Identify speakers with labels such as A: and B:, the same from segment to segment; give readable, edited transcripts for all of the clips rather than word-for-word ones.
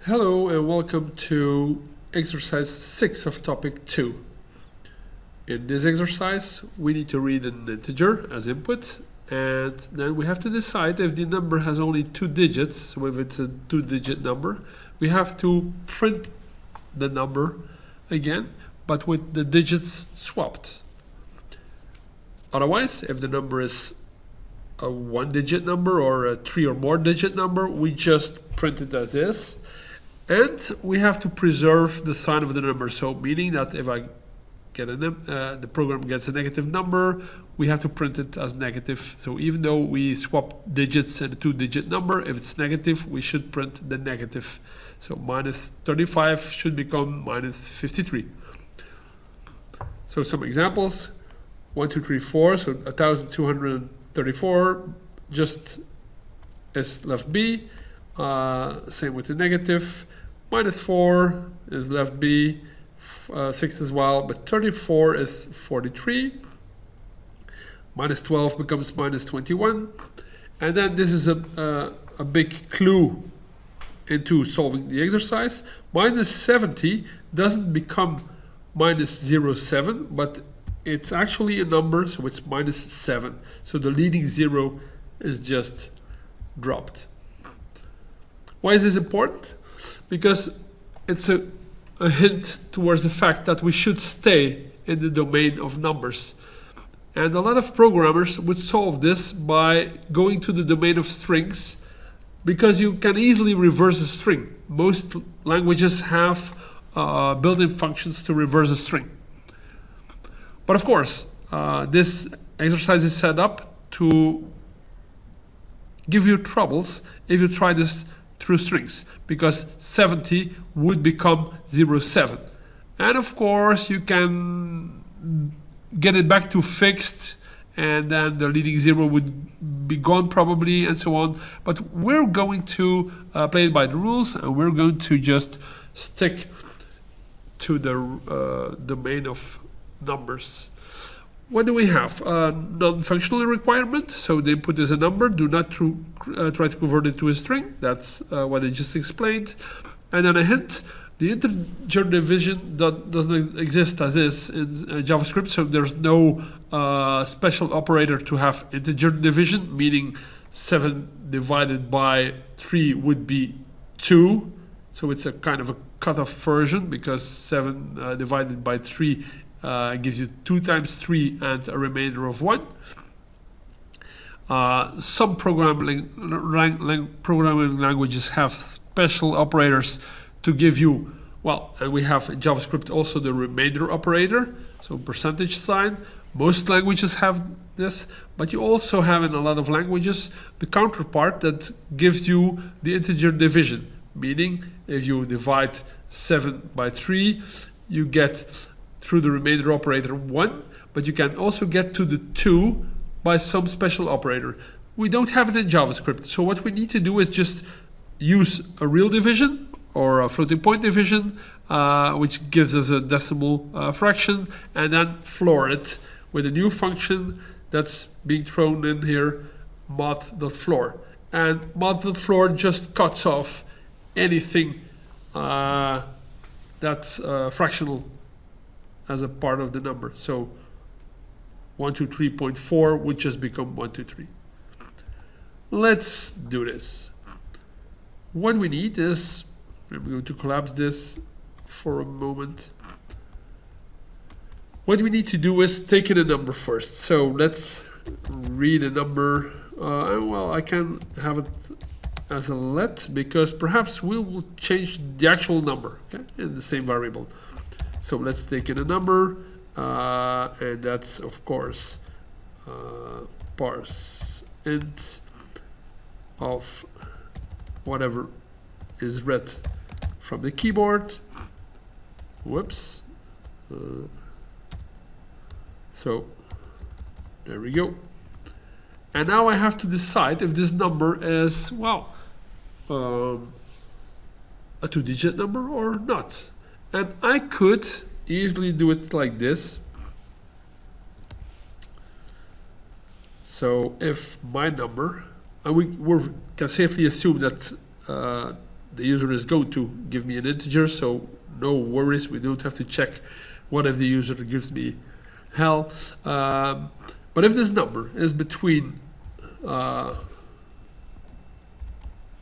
A: Hello and welcome to exercise 6 of topic 2. In this exercise, we need to read an integer as input, and then we have to decide if the number has only 2 digits, so if it's a 2-digit number, we have to print the number again, but with the digits swapped. Otherwise, if the number is a 1-digit number or a 3 or more digit number, we just print it as is. And we have to preserve the sign of the number. So meaning that if I get the program gets a negative number, we have to print it as negative. So even though we swap digits in a 2-digit number, if it's negative, we should print the negative. So minus 35 should become minus 53. So some examples: 1, 2, 3, 4. So 1234 just is left B. Same with the negative. Minus 4 is left B, 6 as well, but 34 is 43. Minus 12 becomes minus 21. And then this is a big clue into solving the exercise. Minus 70 doesn't become minus 0.7, but it's actually a number, so it's minus 7. So the leading zero is just dropped. Why is this important? Because it's a hint towards the fact that we should stay in the domain of numbers. And a lot of programmers would solve this by going to the domain of strings, because you can easily reverse a string. Most languages have built-in functions to reverse a string. But of course, this exercise is set up to give you troubles if you try this through strings, because 70 would become 0.7. And of course, you can get it back to fixed, and then the leading zero would be gone probably, and so on. But we're going to play it by the rules, and we're going to just stick to the domain of numbers. What do we have? Non-functional requirement. So the input is a number. Do not try to convert it to a string. That's what I just explained. And then a hint. The integer division doesn't exist as is in JavaScript. So there's no special operator to have integer division, meaning 7 divided by 3 would be 2. So it's a kind of a cut-off version, because 7 divided by 3 gives you 2 times 3 and a remainder of 1. Some programming languages have special operators to give you, well, and we have in JavaScript also the remainder operator, so percentage sign. Most languages have this, but you also have in a lot of languages the counterpart that gives you the integer division, meaning if you divide 7 by 3, you get through the remainder operator 1, but you can also get to the 2 by some special operator. We don't have it in JavaScript, so what we need to do is just use a real division or a floating point division, which gives us a decimal fraction, and then floor it with a new function that's being thrown in here, math.floor. And math.floor just cuts off anything that's fractional as a part of the number. So 123.4 would just become 123. Let's do this. What we need is, I'm going to collapse this for a moment. What we need to do is take in a number first. So let's read a number. Well, I can have it as a let, because perhaps we will change the actual number, okay, in the same variable. So let's take in a number, and that's of course parse int of whatever is read from the keyboard. Whoops. So there we go. And now I have to decide if this number is, well, a 2-digit number or not. And I could easily do it like this. So if my number, and we can safely assume that the user is going to give me an integer, so no worries, we don't have to check what if the user gives me hell. But if this number is between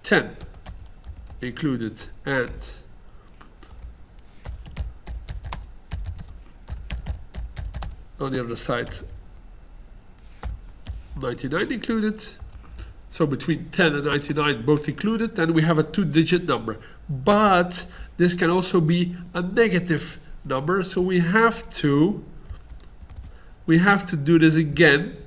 A: 10 included and on the other side 99 included, so between 10 and 99 both included, then we have a 2-digit number. But this can also be a negative number, so we have to do this again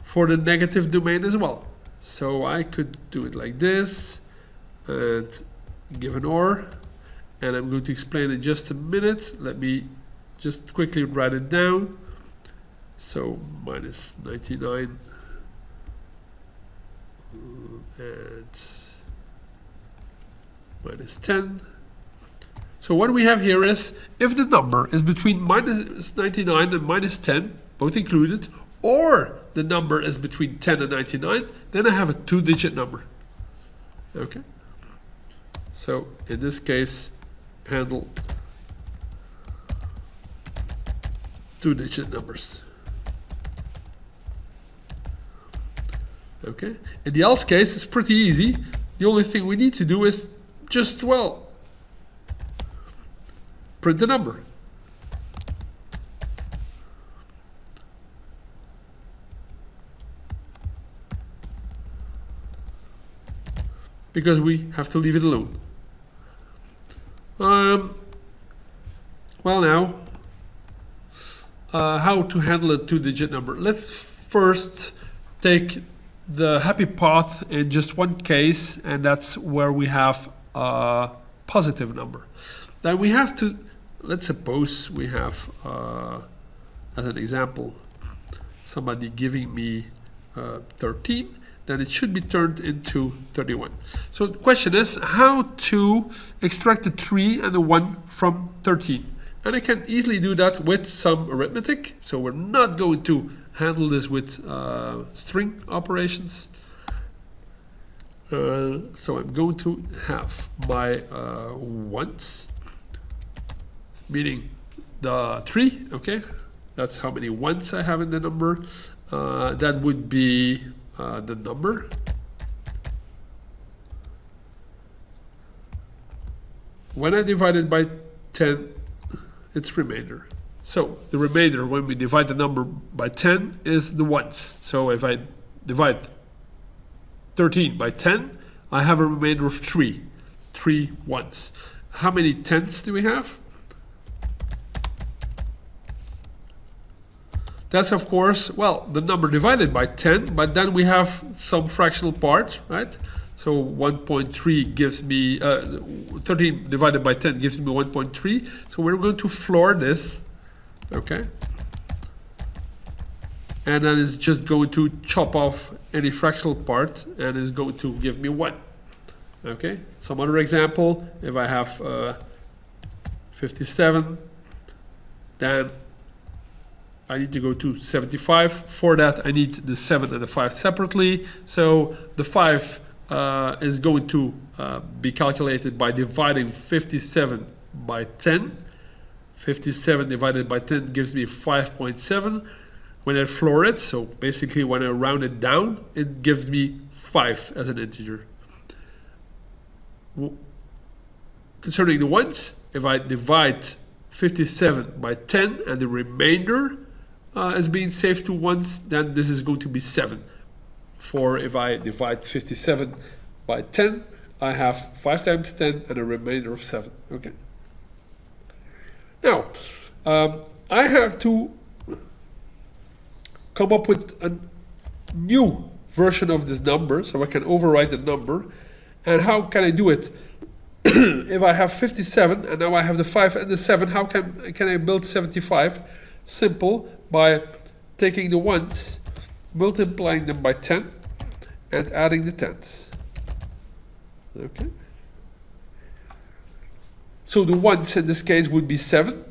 A: for the negative domain as well. So I could do it like this and give an OR, and I'm going to explain in just a minute. Let me just quickly write it down. So minus 99 and minus 10. So what we have here is, if the number is between minus 99 and minus 10, both included, or the number is between 10 and 99, then I have a 2-digit number. Okay. So in this case, handle 2-digit numbers. Okay. In the else case, it's pretty easy. The only thing we need to do is just, well, print the number. Because we have to leave it alone. Well now, how to handle a 2-digit number? Let's first take the happy path in just one case, and that's where we have a positive number. Then we have to, let's suppose we have, as an example, somebody giving me 13, then it should be turned into 31. So the question is how to extract the 3 and the 1 from 13. And I can easily do that with some arithmetic. So we're not going to handle this with string operations. So I'm going to have my ones, meaning the 3, okay? That's how many ones I have in the number. That would be the number. When I divide it by 10, it's remainder. So the remainder, when we divide the number by 10, is the ones. So if I divide 13 by 10, I have a remainder of 3 ones. How many tenths do we have? That's, of course, well, the number divided by 10, but then we have some fractional part, right? So 1.3 gives me, 13 divided by 10 gives me 1.3. So we're going to floor this, okay? And then it's just going to chop off any fractional part, and it's going to give me 1. Okay, some other example, if I have 57, then I need to go to 75. For that, I need the 7 and the 5 separately. So the 5 is going to be calculated by dividing 57 by 10. 57 divided by 10 gives me 5.7. When I floor it, so basically when I round it down, it gives me 5 as an integer. Concerning the ones, if I divide 57 by 10 and the remainder is being saved to ones, then this is going to be 7. For if I divide 57 by 10, I have 5 times 10 and a remainder of 7. Okay. Now, I have to come up with a new version of this number, so I can overwrite the number. And how can I do it? If I have 57 and now I have the 5 and the 7, how can I build 75? Simple, by taking the ones, multiplying them by 10, and adding the tens. Okay. So the ones in this case would be 7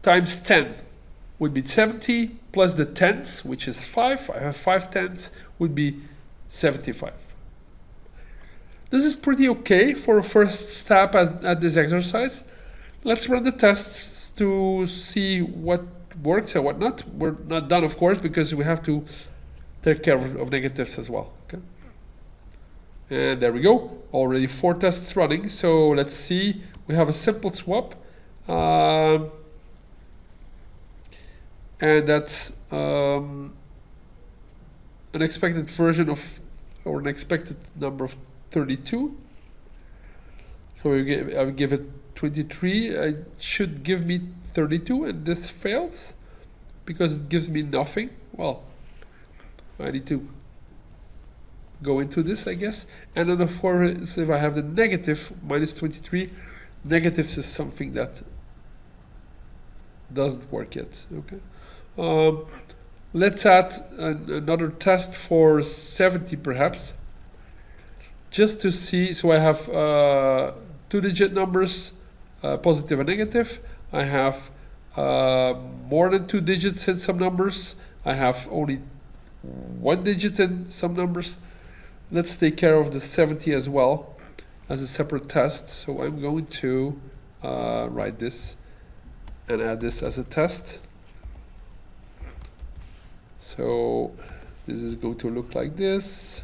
A: times 10 would be 70, plus the tens, which is 5. I have 5 tens, would be 75. this is pretty okay for a first step at this exercise. Let's run the tests to see what works and what not. We're not done, of course, because we have to take care of negatives as well. Okay. And there we go. Already 4 tests running. So let's see. We have a simple swap. And that's an expected version of, or an expected number of 32. So I would give it 23. It should give me 32, and this fails because it gives me nothing. Well, I need to go into this, I guess. And then of course, if I have the negative minus 23, negatives is something that doesn't work yet. Okay. Let's add another test for 70 perhaps, just to see. So I have 2-digit numbers, positive and negative. I have more than 2 digits in some numbers. I have only 1 digit in some numbers. Let's take care of the 70 as well as a separate test. So I'm going to write this and add this as a test. So this is going to look like this.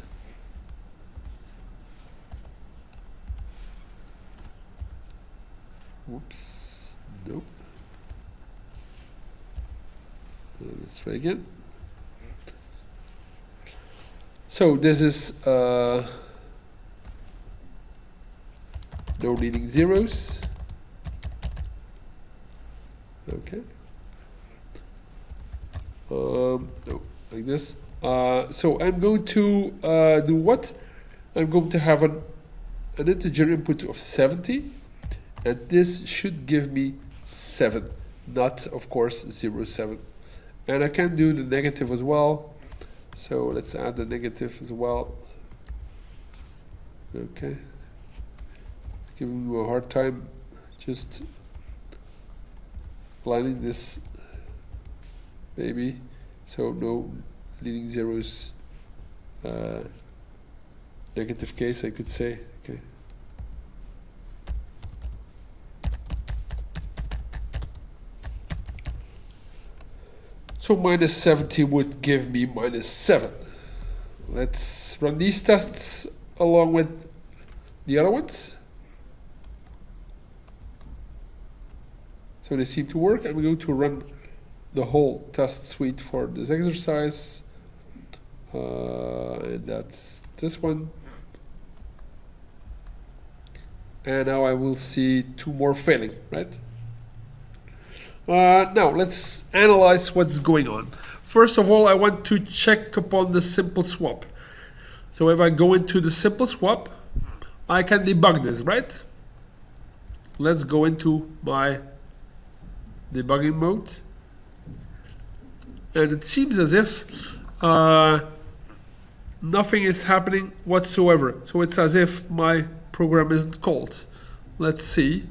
A: Whoops, nope. Let's try again. So this is no leading zeros. Okay. No, like this. So I'm going to do what? I'm going to have an integer input of 70, and this should give me 7, not of course 0, 7. And I can do the negative as well. So let's add the negative as well. Okay. Giving me a hard time just lining this baby. So no leading zeros, negative case, I could say. Okay. So minus 70 would give me minus 7. Let's run these tests along with the other ones. So they seem to work. I'm going to run the whole test suite for this exercise. And that's this one. And now I will see 2 more failing, right? Now let's analyze what's going on. First of all, I want to check upon the simple swap. So if I go into the simple swap, I can debug this, right? Let's go into my debugging mode. And it seems as if nothing is happening whatsoever. So it's as if my program isn't called. Let's see.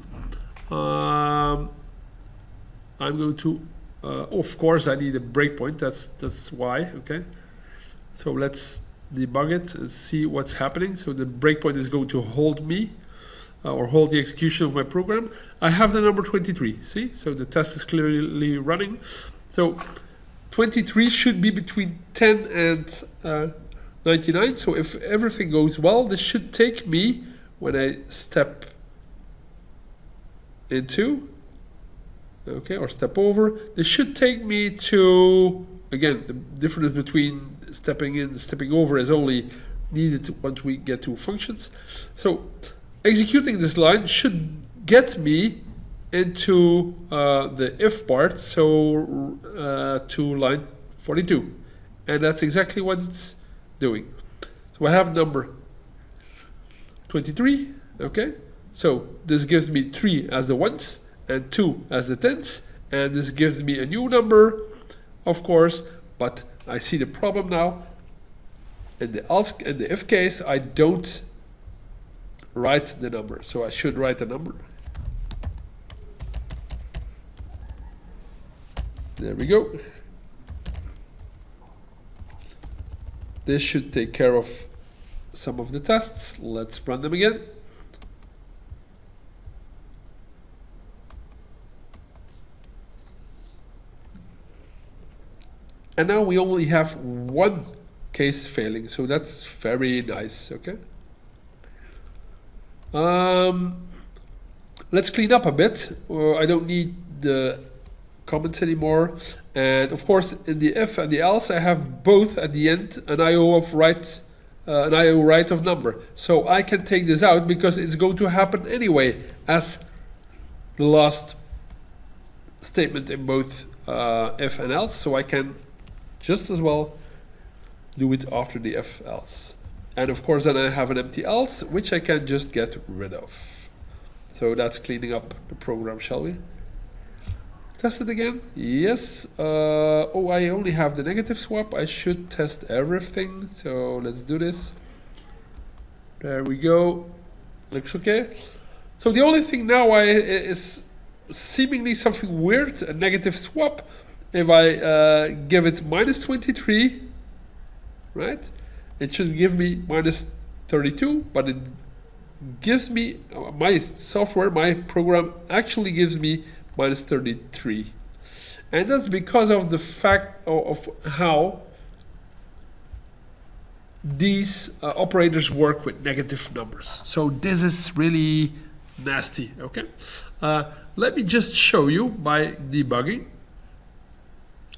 A: I'm going to, of course, I need a breakpoint. That's why. Okay. So let's debug it and see what's happening. So the breakpoint is going to hold me or hold the execution of my program. I have the number 23. See, so the test is clearly running. So 23 should be between 10 and 99. So if everything goes well, this should take me, when I step into, okay, or step over, this should take me to, again, the difference between stepping in and stepping over is only needed once we get to functions. So executing this line should get me into the if part, so to line 42. And that's exactly what it's doing. So I have number 23, okay? So this gives me 3 as the ones and 2 as the tens, and this gives me a new number, of course, but I see the problem now. In the else and the if case, I don't write the number, so I should write the number. There we go. This should take care of some of the tests. Let's run them again. And now we only have one case failing, so that's very nice, okay? Let's clean up a bit. I don't need the comments anymore. And of course, in the if and the else, I have both at the end an IO of right, an IO right of number. So I can take this out because it's going to happen anyway as the last statement in both if and else. So I can just as well do it after the if else. And of course, then I have an empty else, which I can just get rid of. So that's cleaning up the program, shall we? Test it again. Yes. Oh, I only have the negative swap. I should test everything. So let's do this. There we go. Looks okay. So the only thing now is seemingly something weird, a negative swap. If I give it minus 23, right? It should give me minus 32, but it gives me, my software, my program actually gives me minus 33. And that's because of the fact of how these operators work with negative numbers. So this is really nasty, okay? Let me just show you by debugging.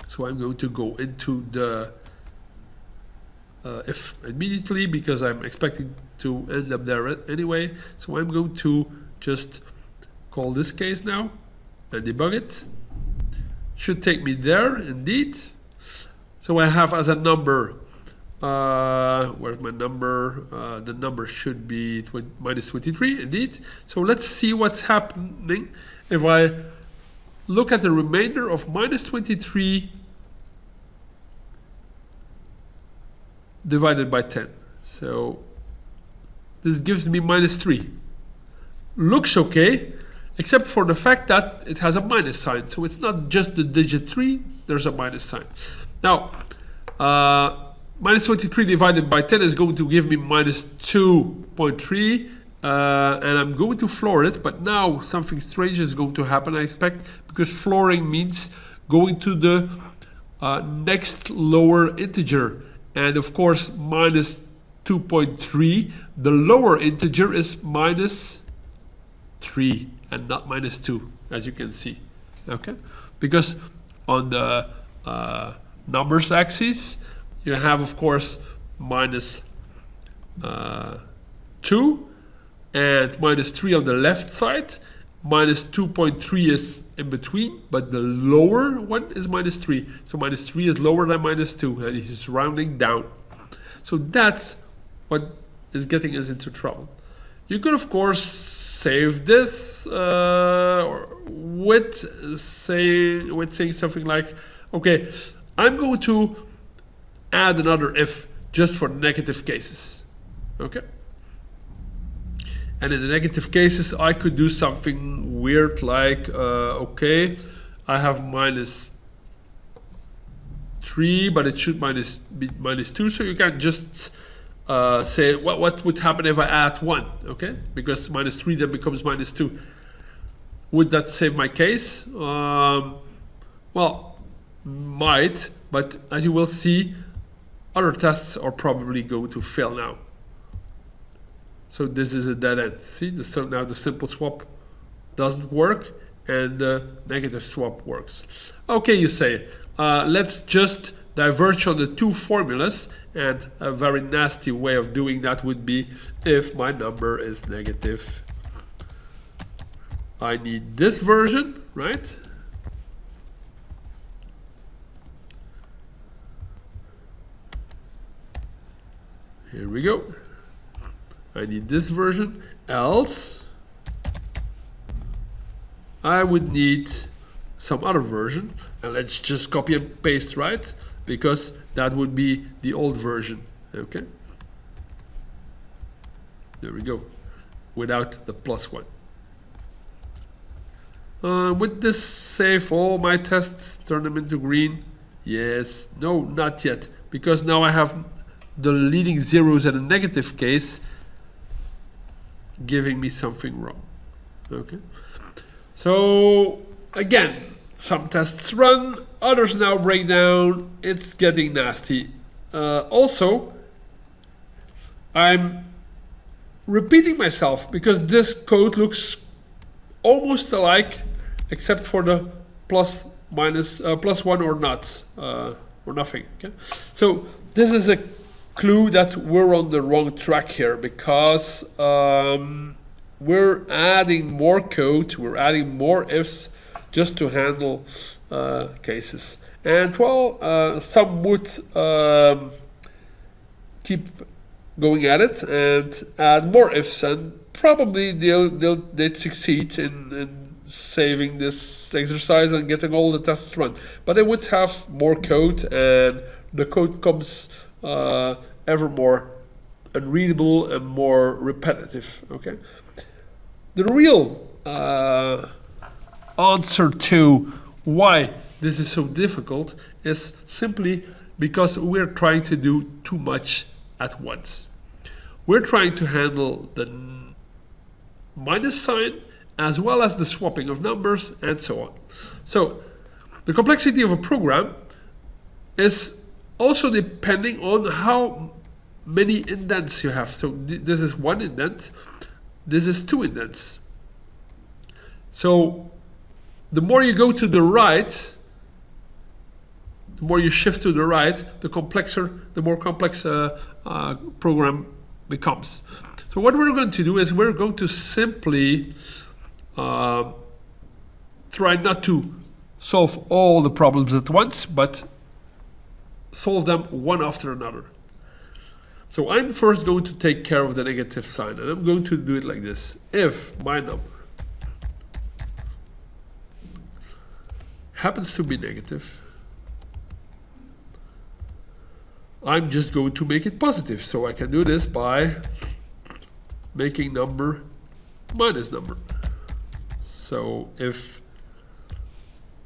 A: So I'm going to go into the if immediately because I'm expecting to end up there anyway. So I'm going to just call this case now and debug it. Should take me there indeed. So I have as a number, where's my number? The number should be minus 23 indeed. So let's see what's happening if I look at the remainder of minus 23 divided by 10. So this gives me minus 3. Looks okay, except for the fact that it has a minus sign. So it's not just the digit 3, there's a minus sign. Now, minus 23 divided by 10 is going to give me minus 2.3. And I'm going to floor it, but now something strange is going to happen, I expect, because flooring means going to the next lower integer. And of course, minus 2.3, the lower integer is minus 3 and not minus 2, as you can see. Okay? Because on the numbers axis, you have, of course, minus 2 and minus 3 on the left side. Minus 2.3 is in between, but the lower one is minus 3. So minus 3 is lower than minus 2, and he's rounding down. So that's what is getting us into trouble. You could, of course, save this with saying something like, okay, I'm going to add another if just for negative cases. Okay? And in the negative cases, I could do something weird like, okay, I have minus 3, but it should be minus 2. So you can just say, what would happen if I add 1, okay? Because minus 3 then becomes minus 2. Would that save my case? Well, might, but as you will see, other tests are probably going to fail now. So this is a dead end. See, now the simple swap doesn't work and the negative swap works. Okay, you say, let's just diverge on the two formulas, and a very nasty way of doing that would be if my number is negative. I need this version, right? Here we go. I need this version, else I would need some other version, and let's just copy and paste, right? Because that would be the old version, okay? There we go, without the +1. Would this save all my tests, turn them into green? Yes, no, not yet, because now I have the leading zeros in a negative case giving me something wrong. Okay. So again, some tests run, others now break down. It's getting nasty. Also, I'm repeating myself because this code looks almost alike, except for the plus, minus, plus one or not, or nothing. Okay? So this is a clue that we're on the wrong track here because we're adding more code, we're adding more ifs just to handle cases. And well, some would keep going at it and add more ifs, and probably they'd succeed in saving this exercise and getting all the tests run. But they would have more code, and the code comes ever more unreadable and more repetitive. Okay. The real answer to why this is so difficult is simply because we're trying to do too much at once. We're trying to handle the minus sign as well as the swapping of numbers and so on. So the complexity of a program is also depending on how many indents you have. So this is one indent, this is two indents. So the more you go to the right, the more you shift to the right, the more complex program becomes. So what we're going to do is we're going to simply try not to solve all the problems at once, but solve them one after another. So I'm first going to take care of the negative sign, and I'm going to do it like this. If my number happens to be negative, I'm just going to make it positive. So I can do this by making number minus number. So if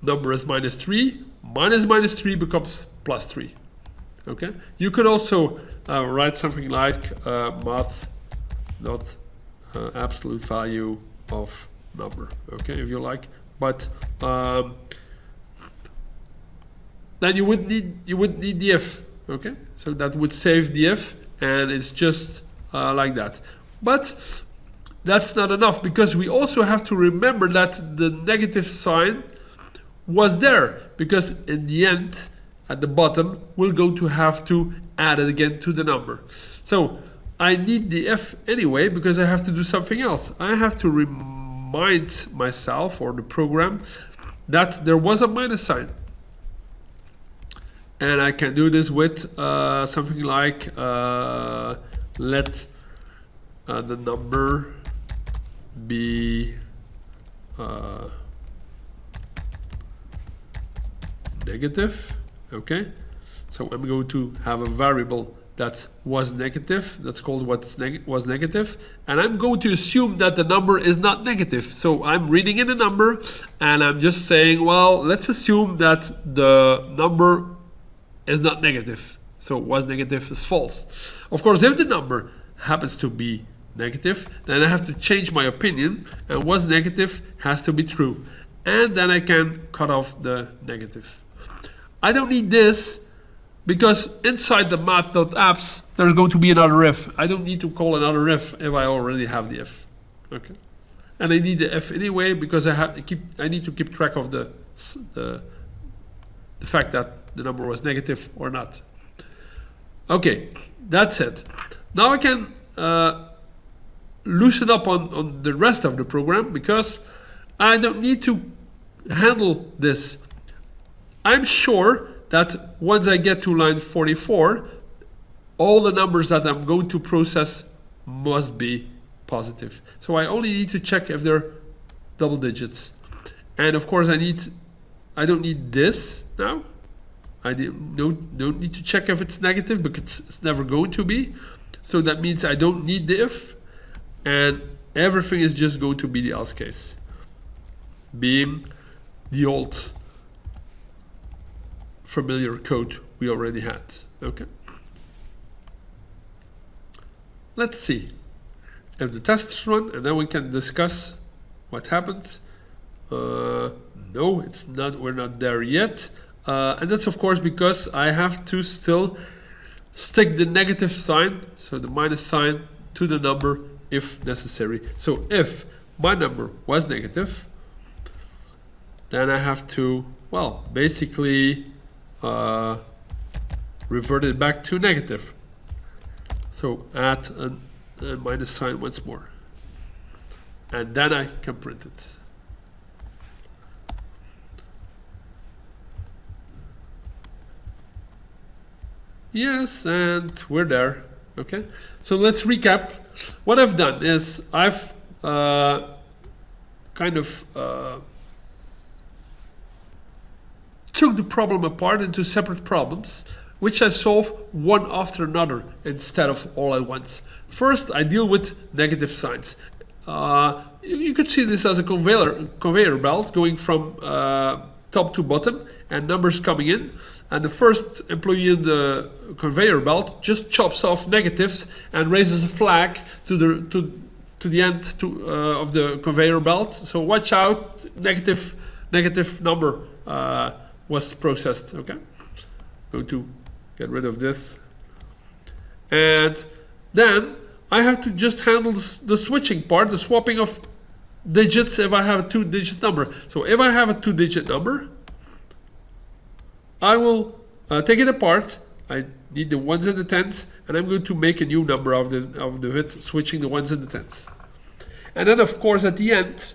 A: number is minus 3, minus 3 becomes plus 3. Okay. You could also write something like math dot absolute value of number. Okay, if you like, but then you would need the if. Okay, so that would save the if, and it's just like that. But that's not enough, because we also have to remember that the negative sign was there, because in the end, at the bottom, we're going to have to add it again to the number. So I need the if anyway, because I have to do something else. I have to remind myself or the program that there was a minus sign. And I can do this with something like let the number be negative. Okay, so I'm going to have a variable that was negative, that's called was negative, and I'm going to assume that the number is not negative. So I'm reading in a number and I'm just saying, well, let's assume that the number is not negative. So was negative is false. Of course, if the number happens to be negative, then I have to change my opinion, and was negative has to be true. And then I can cut off the negative. I don't need this, because inside the math.apps, there's going to be another if. I don't need to call another if I already have the if. Okay. And I need the if anyway, because I need to keep track of the fact that the number was negative or not. Okay, that's it. Now I can loosen up on the rest of the program, because I don't need to handle this. I'm sure that once I get to line 44, all the numbers that I'm going to process must be positive. So I only need to check if they're double digits. And of course I don't need this now. I don't need to check if it's negative, because it's never going to be. So that means I don't need the if, and everything is just going to be the else case, being the old familiar code we already had. Okay. let's see if the tests run, and then we can discuss what happens. No, it's not. We're not there yet, and that's of course because I have to still stick the negative sign, so the minus sign, to the number if necessary. So if my number was negative, then I have to, well, basically revert it back to negative. So add a minus sign once more, and then I can print it. Yes, and we're there. Okay, so let's recap. What I've done is I've kind of took the problem apart into separate problems, which I solve one after another instead of all at once. First, I deal with negative signs. You could see this as a conveyor belt going from top to bottom and numbers coming in. And the first employee in the conveyor belt just chops off negatives and raises a flag to the end of the conveyor belt. So watch out, negative number was processed. Okay, going to get rid of this, and then I have to just handle the switching part, the swapping of digits if I have a 2-digit number. So if I have a 2-digit number, I will take it apart. I need the ones and the tens, and I'm going to make a new number of the bit, switching the ones and the tens. And then, of course, at the end,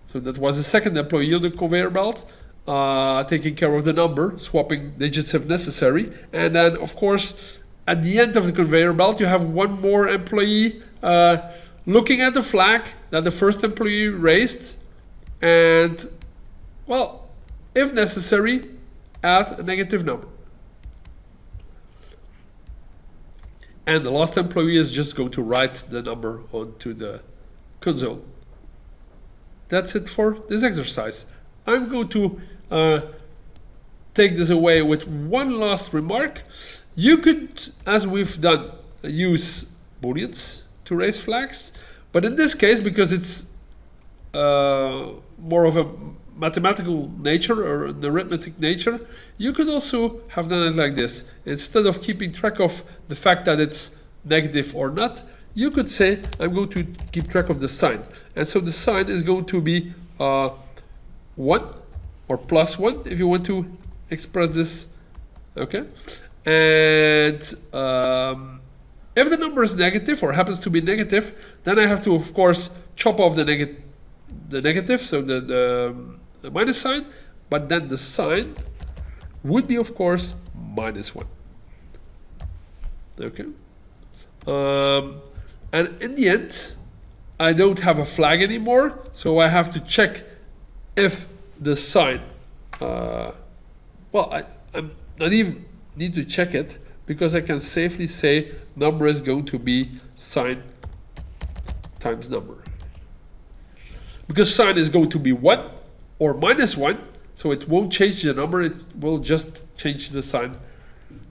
A: so that was the second employee on the conveyor belt, taking care of the number, swapping digits if necessary. And then, of course, at the end of the conveyor belt, you have one more employee looking at the flag that the first employee raised, and, well, if necessary, add a negative number. And the last employee is just going to write the number onto the console. That's it for this exercise. I'm going to take this away with one last remark. You could, as we've done, use booleans to raise flags, but in this case, because it's more of a mathematical nature or an arithmetic nature, you could also have done it like this. Instead of keeping track of the fact that it's negative or not, you could say, I'm going to keep track of the sign. And so the sign is going to be 1 or plus 1 if you want to express this. Okay? And if the number is negative or happens to be negative, then I have to, of course, chop off the negative, so the minus sign, but then the sign would be, of course, minus 1. Okay? And in the end, I don't have a flag anymore, so I have to check if the sign, well, I'm not even need to check it, because I can safely say number is going to be sign times number. Because sign is going to be 1 or minus 1, so it won't change the number, it will just change the sign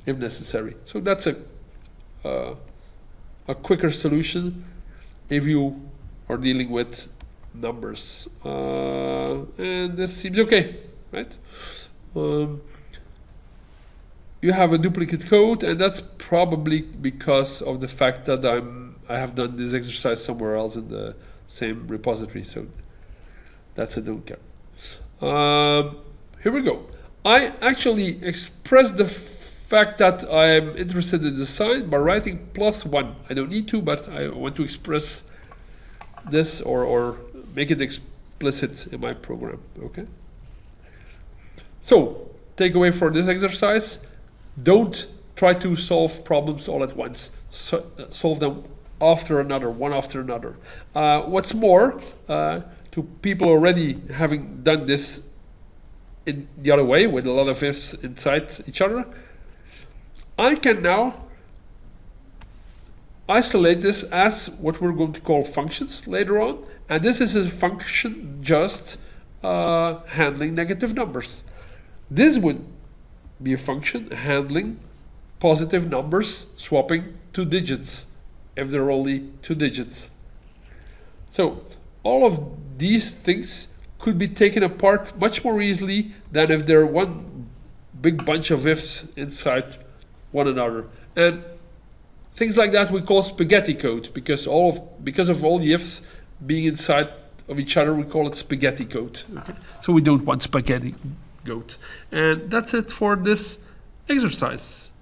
A: if necessary. So that's a quicker solution if you are dealing with numbers. And this seems okay, right? You have a duplicate code, and that's probably because of the fact that I have done this exercise somewhere else in the same repository, so that's a don't care. Here we go. I actually expressed the fact that I am interested in the sign by writing +1. I don't need to, but I want to express this or make it explicit in my program. Okay. So takeaway for this exercise: don't try to solve problems all at once. Solve them after another, one after another. What's more, to people already having done this in the other way, with a lot of ifs inside each other, I can now isolate this as what we're going to call functions later on. And this is a function just handling negative numbers. This would be a function handling positive numbers, swapping 2 digits if they're only 2 digits. So all of these things could be taken apart much more easily than if they're one big bunch of ifs inside one another. And things like that we call spaghetti code, because of all the ifs being inside of each other, we call it spaghetti code. Okay? So we don't want spaghetti code. And that's it for this exercise.